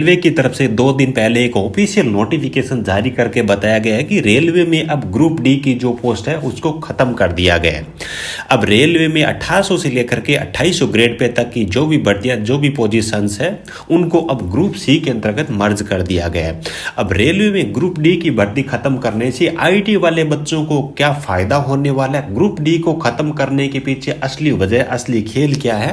Railway की तरफ से 2 दिन पहले एक ऑफिशियल नोटिफिकेशन जारी करके बताया गया है कि रेलवे में अब ग्रुप डी की जो पोस्ट है उसको खत्म कर दिया गया है। अब रेलवे में 1800 से लेकर के 2800 ग्रेड पे तक की जो भी भर्तियां जो भी पोजीशंस है उनको अब ग्रुप सी के अंतर्गत मर्ज कर दिया गया है। अब रेलवे में ग्रुप डी की भर्ती खत्म करने से आईटी वाले बच्चों को क्या फायदा होने वाला है, ग्रुप डी को खत्म करने के पीछे असली वजह असली खेल क्या है,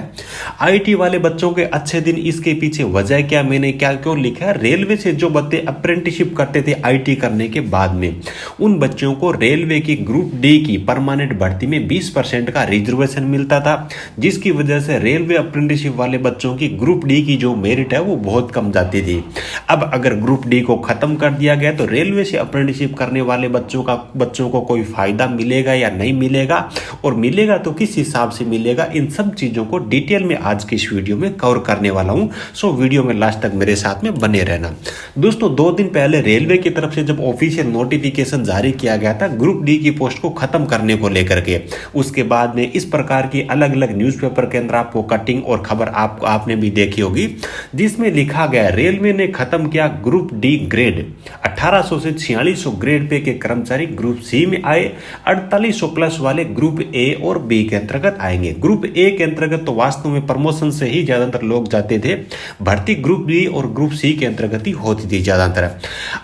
आईटी वाले बच्चों के अच्छे दिन इसके पीछे वजह क्या, मैंने क्या क्यों लिखा है। रेलवे से जो बच्चे अप्रेंटिसशिप करते थे आईटी करने के बाद में उन बच्चों को रेलवे की ग्रुप डी की परमानेंट भर्ती में 20% का रिजर्वेशन मिलता था, जिसकी वजह से रेलवे अप्रेंटिसशिप वाले बच्चों की ग्रुप डी की जो मेरिट है वो बहुत कम जाती थी। अब अगर ग्रुप डी को खत्म कर दिया गया तो रेलवे से अप्रेंटिसशिप करने वाले बच्चों को कोई फायदा मिलेगा या नहीं मिलेगा, और मिलेगा तो किस हिसाब से मिलेगा, इन सब चीजों को डिटेल में आज की इस वीडियो में कवर करने वाला हूं। सो वीडियो में लास्ट तक मेरे साथ में बने रहना। दोस्तों 2 दिन पहले रेलवे की तरफ से जब ऑफिशियल नोटिफिकेशन जारी किया गया था ग्रुप डी की पोस्ट को खत्म करने को लेकर के, उसके बाद में इस प्रकार की अलग अलग न्यूज़पेपर के अंदर आपको कटिंग और खबर आपने भी देखी होगी, जिसमें लिखा गया रेलवे ने खत्म किया ग्रुप डी ग्रेड, 1800 से 4600 ग्रेड पे के कर्मचारी ग्रुप सी में आए, 4800 प्लस वाले ग्रुप ए और बी के अंतर्गत आएंगे। ग्रुप ए के अंतर्गत तो वास्तव में प्रमोशन से ही ज्यादातर लोग जाते थे, भर्ती ग्रुप बी और ग्रुप सी के अंतर्गत ही होती थी ज्यादातर।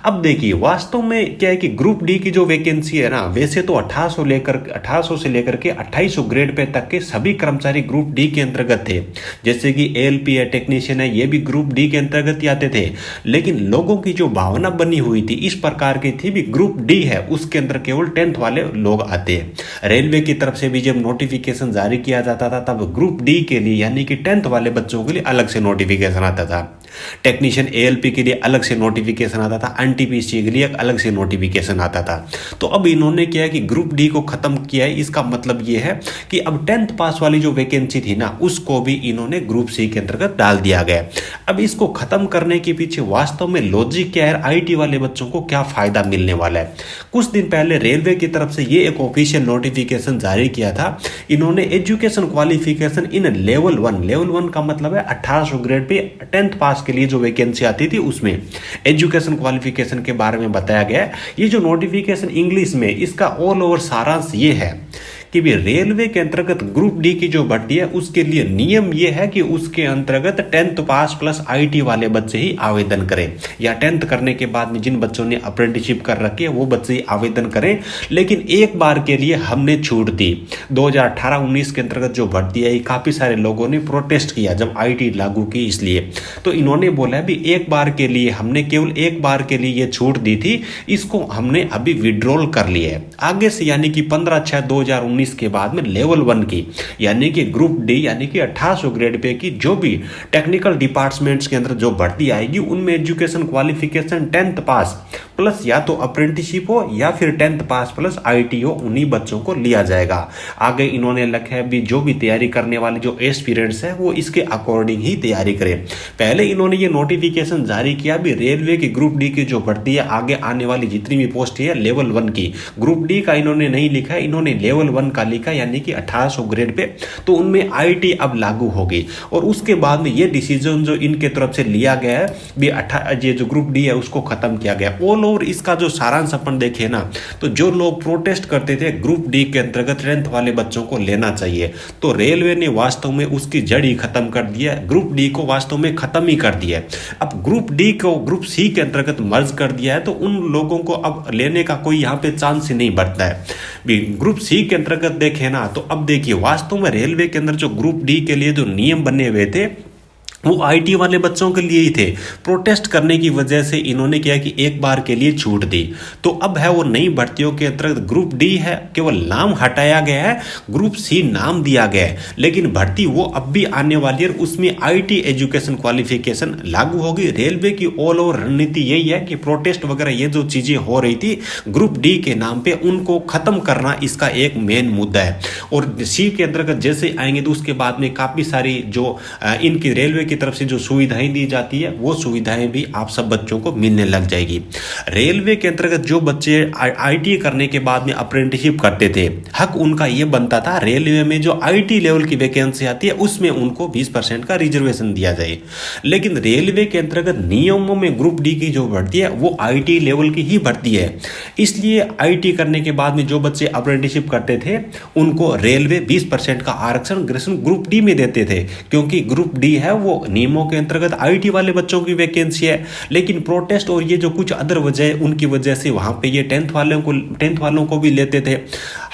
अब देखिए वास्तव में क्या है कि ग्रुप डी की जो वैकेंसी है ना, वैसे तो 1800 से लेकर के 2800 ग्रेड पे तक के सभी कर्मचारी ग्रुप डी के अंतर्गत थे, जैसे कि एएलपी है, टेक्नीशियन है, ये भी ग्रुप डी के अंतर्गत ही आते थे। लेकिन लोगों की जो भावना बनी हुई थी इस प्रकार की थी भी ग्रुप डी है उसके अंदर केवल 10th वाले लोग आते हैं। रेलवे की तरफ से भी जब नोटिफिकेशन जारी किया जाता था तब ग्रुप डी के लिए यानी कि 10th वाले बच्चों के लिए अलग से नोटिफिकेशन आता था, टेक्नीशियन एएलपी के लिए अलग से नोटिफिकेशन आता था, एनटीपीसी के लिए अलग से नोटिफिकेशन आता था। तो अब इन्होंने किया कि ग्रुप डी को खत्म किया है, इसका मतलब ये है कि अब 10th पास वाली जो वैकेंसी थी ना उसको भी इन्होंने ग्रुप सी के अंतर्गत डाल दिया गया। अब इसको खत्म करने के पीछे वास्तव में लॉजिक क्या है, आईटी वाले बच्चों को क्या फायदा मिलने वाला है। कुछ दिन पहले रेलवे की तरफ से ये एक ऑफिशियल नोटिफिकेशन जारी किया था, इन्होंने एजुकेशन क्वालिफिकेशन इन लेवल 1 का मतलब है 1800 ग्रेड पे 10th पास के लिए जो वैकेंसी आती थी उसमें एजुकेशन क्वालिफिकेशन के बारे में बताया गया। ये जो नोटिफिकेशन इंग्लिश में, इसका ऑल ओवर सारांश ये है कि भी रेलवे के अंतर्गत ग्रुप डी की जो भर्ती है उसके लिए नियम यह है कि उसके अंतर्गत 10th पास प्लस आईटी वाले बच्चे ही आवेदन करें, या 10th करने के बाद में जिन बच्चों ने अप्रेंटिसशिप कर रखी है वो बच्चे ही आवेदन करें। लेकिन एक बार के लिए हमने छूट दी, 2018-19 के अंतर्गत जो भर्ती आई काफी सारे लोगों ने प्रोटेस्ट किया जब आईटी लागू की, इसलिए तो इन्होंने बोला भी एक बार के लिए हमने केवल एक बार के लिए ये छूट दी थी, इसको हमने अभी विड्रॉल कर लिया है। आगे से यानी कि 15/6/2019 के बाद में लेवल 1 की यानी कि ग्रुप डी यानी कि 1800 ग्रेड पे की जो भी टेक्निकल डिपार्टमेंट्स के अंदर जो भर्ती आएगी उनमें एजुकेशन क्वालिफिकेशन 10th पास प्लस या तो अप्रेंटिसशिप हो या फिर 10th पास प्लस आईटी हो, उन्हीं बच्चों को लिया जाएगा। आगे इन्होंने लिखा है भी जो भी तैयारी करने वाले जो एस्पिरेंट्स हैं वो इसके अकॉर्डिंग ही तैयारी करें। पहले इन्होंने ये नोटिफिकेशन जारी किया भी रेलवे की ग्रुप डी की जो भर्ती है आगे आने वाली जितनी भी पोस्ट है लेवल 1 की, ग्रुप डी का इन्होंने नहीं लिखा है, इन्होंने लेवल 1 का लिखा यानी कि 1800 ग्रेड पे, तो उनमें आईटी अब लागू होगी। और उसके बाद में ये डिसीजन जो इनके तरफ से लिया गया है भी ये जो ग्रुप डी है उसको खत्म किया गया। ऑल ओवर इसका जो सारांश अपन देखे ना तो जो लोग प्रोटेस्ट करते थे ग्रुप डी के अंतर्गत 10th वाले बच्चों को लेना चाहिए, तो रेलवे ने वास्तव में उसकी जड़ ही खत्म कर दिया, ग्रुप डी को वास्तव में खत्म ही कर दिया। अब ग्रुप डी को ग्रुप सी के अंतर्गत मर्ज कर दिया है तो उन लोगों को अब लेने का कोई यहाँ पे चांस ही नहीं बढ़ता है। ग्रुप सी के अंतर्गत देखे ना तो अब देखिए वास्तव में रेलवे के अंदर जो ग्रुप डी के लिए जो नियम बने हुए थे वो आईटी वाले बच्चों के लिए ही थे। प्रोटेस्ट करने की वजह से इन्होंने किया कि एक बार के लिए छूट दी, तो अब है वो नई भर्तियों के अंतर्गत ग्रुप डी है, केवल नाम हटाया गया है, ग्रुप सी नाम दिया गया है, लेकिन भर्ती वो अब भी आने वाली है, उसमें आईटी एजुकेशन क्वालिफिकेशन लागू होगी। रेलवे की ऑल ओवर रणनीति यही है कि प्रोटेस्ट वगैरह ये जो चीजें हो रही थी ग्रुप डी के नाम पे उनको खत्म करना इसका एक मेन मुद्दा है। और सी के अंतर्गत जैसे आएंगे तो उसके बाद में काफी सारी जो इनकी रेलवे की तरफ से जो सुविधाएं दी जाती है वो सुविधाएं भी आप सब बच्चों को मिलने लग जाएगी। रेलवे के अंतर्गत जो बच्चे आईटी करने के बाद में अप्रेंटिसशिप करते थे, हक उनका ये बनता था रेलवे में जो आईटी लेवल की वैकेंसी आती है उसमें उनको 20% का रिजर्वेशन दिया जाए। लेकिन रेलवे के अंतर्गत नियमों में ग्रुप डी की जो भर्ती है वो आईटी लेवल की ही भर्ती है, इसलिए आईटी करने के बाद में जो बच्चे अप्रेंटिसशिप करते थे उनको रेलवे 20% का आरक्षण ग्रुप डी में देते थे, क्योंकि ग्रुप डी है वो नियमों के अंतर्गत आईटी वाले बच्चों की वैकेंसी है। लेकिन प्रोटेस्ट और ये जो कुछ अदर वजह उनकी वजह से वहां पे ये टेंथ वालों को भी लेते थे।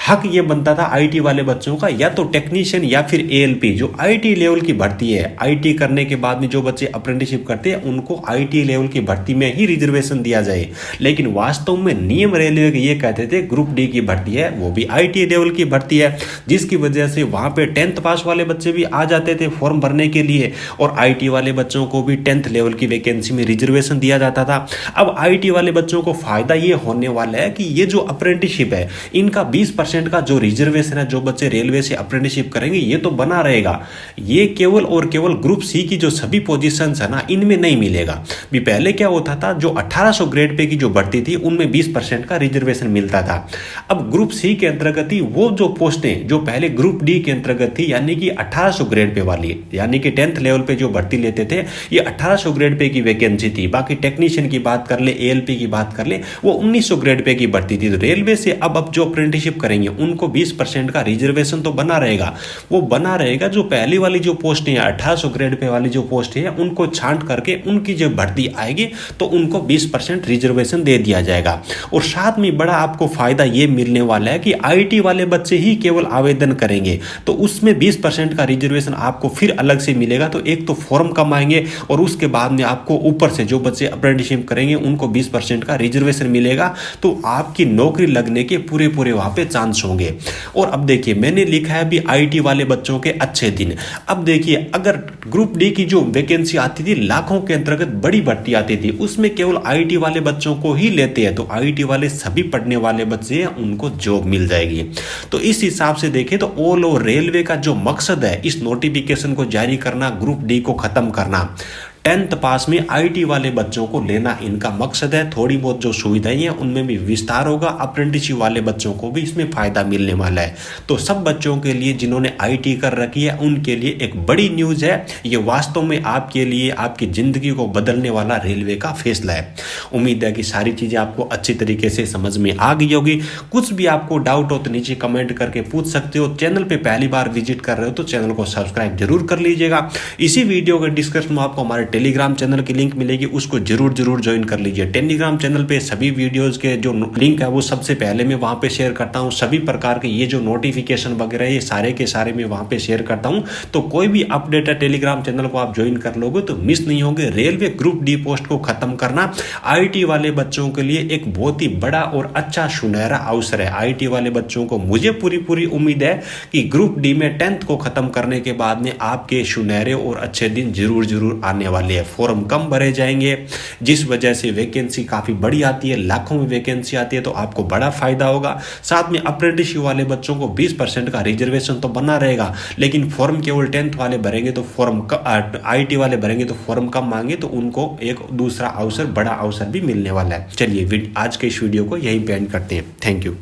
हक ये बनता था आईटी वाले बच्चों का या तो टेक्नीशियन या फिर एएलपी जो आईटी लेवल की भर्ती है। आईटी करने के बाद में जो बच्चे अप्रेंटिसशिप करते हैं उनको आईटी लेवल की भर्ती में ही रिजर्वेशन दिया जाए। लेकिन वास्तव में नियम रेलवे के ये कहते थे ग्रुप डी की भर्ती है वो भी आईटी लेवल की भर्ती है, जिसकी वजह से वहां पे 10th पास वाले बच्चे भी आ जाते थे फॉर्म भरने के लिए और आईटी वाले बच्चों को भी 10th लेवल की वैकेंसी में रिजर्वेशन दिया जाता था। अब आईटी वाले बच्चों को फायदा ये होने वाला है कि ये जो अप्रेंटिसशिप है इनका 20% का जो रिजर्वेशन है जो बच्चे रेलवे से अप्रेंटिसशिप करेंगे ये तो बना रहेगा। ये केवल और केवल ग्रुप सी की जो सभी पोजीशंस है ना इनमें नहीं मिलेगा। भी पहले क्या होता था जो 1800 ग्रेड पे की जो भर्ती थी उनमें 20% का रिजर्वेशन मिलता था। अब ग्रुप सी के अंतर्गत ही वो जो पोस्टें जो पहले ग्रुप डी के अंतर्गत थी यानी कि 1800 ग्रेड पे वाली यानी कि 10th लेवल पे जो भर्ती लेते थे ये 1800 ग्रेड पे की वैकेंसी थी। बाकी टेक्नीशियन की बात कर ले एएलपी की बात कर ले वो 1900 ग्रेड पे की भर्ती थी। तो रेलवे से अब जो अप्रेंटिसशिप करेंगे उनको 20% का रिजर्वेशन तो बना रहेगा। वो बना रहेगा जो पहली वाली जो पोस्ट है 1800 ग्रेड पे वाली जो पोस्ट है उनको छांट करके उनकी जो भर्ती आएगी तो उनको 20% रिजर्वेशन दे दिया जाएगा। और साथ में बड़ा आपको फायदा ये मिलने वाला है कि आईटी वाले बच्चे ही केवल आवेदन करेंगे तो उसमें 20% का रिजर्वेशन आपको फिर अलग से मिलेगा। तो एक तो फॉर्म कम आएंगे और उसके बाद में आपको ऊपर से जो बच्चे अप्रेंटिसशिप करेंगे उनको 20% का रिजर्वेशन मिलेगा। तो आपकी नौकरी लगने के पूरे वहां पे चांस होंगे। और अब देखिए मैंने लिखा है अभी आईटी वाले बच्चों के अच्छे दिन। अब देखिए अगर ग्रुप डी की जो वैकेंसी आती थी लाखों के अंतर्गत बड़ी भर्ती आती थी उसमें केवल आईटी वाले बच्चों को ही लेते हैं, तो आईटी वाले सभी पढ़ने वाले बच्चे हैं उनको जॉब मिल जाएगी। तो इस हिसाब से देखें तो ऑल ओवर रेलवे का जो मकसद है इस नोटिफिकेशन को जारी करना ग्रुप डी को खत्म करना 10th पास में आईटी वाले बच्चों को लेना इनका मकसद है। थोड़ी बहुत जो सुविधाएं हैं उनमें भी विस्तार होगा, अप्रेंटिसशिप वाले बच्चों को भी इसमें फायदा मिलने वाला है। तो सब बच्चों के लिए जिन्होंने आईटी कर रखी है उनके लिए एक बड़ी न्यूज है। ये वास्तव में आपके लिए आपकी जिंदगी को बदलने वाला रेलवे का फैसला है। उम्मीद है कि सारी चीजें आपको अच्छी तरीके से समझ में आ गई होगी। कुछ भी आपको डाउट हो तो नीचे कमेंट करके पूछ सकते हो। चैनल पे पहली बार विजिट कर रहे हो तो चैनल को सब्सक्राइब जरूर कर लीजिएगा। इसी वीडियो के डिस्क्रिप्शन में आपको हमारे टेलीग्राम चैनल की लिंक मिलेगी, उसको जरूर ज्वाइन कर लीजिए। टेलीग्राम चैनल पे सभी वीडियोस के जो लिंक है वो सबसे पहले मैं वहां पे शेयर करता हूं। सभी प्रकार के ये जो नोटिफिकेशन वगैरह ये सारे के सारे मैं वहां पे शेयर करता हूं। तो कोई भी अपडेट है टेलीग्राम चैनल को आप ज्वाइन कर लोगे तो मिस नहीं होंगे। रेलवे ग्रुप डी पोस्ट को खत्म करना आईटी वाले बच्चों के लिए एक बहुत ही बड़ा और अच्छा सुनहरा अवसर है। आईटी वाले बच्चों को मुझे पूरी उम्मीद है कि ग्रुप डी में 10th को खत्म करने के बाद में आपके सुनहरे और अच्छे दिन जरूर आने वाले हैं। फॉर्म कम भरे जाएंगे जिस वजह से वैकेंसी काफी बड़ी आती है, लाखों में वैकेंसी आती है तो आपको बड़ा फायदा होगा। साथ में अप्रेंटिसशिप वाले बच्चों को 20% का रिजर्वेशन तो बना रहेगा, लेकिन फॉर्म केवल 10th वाले भरेंगे तो फॉर्म आईटी वाले भरेंगे तो फॉर्म कम मांगे तो उनको एक दूसरा अवसर बड़ा अवसर भी मिलने वाला है। चलिए आज के इस वीडियो को यहीं पे एंड करते हैं। Thank you.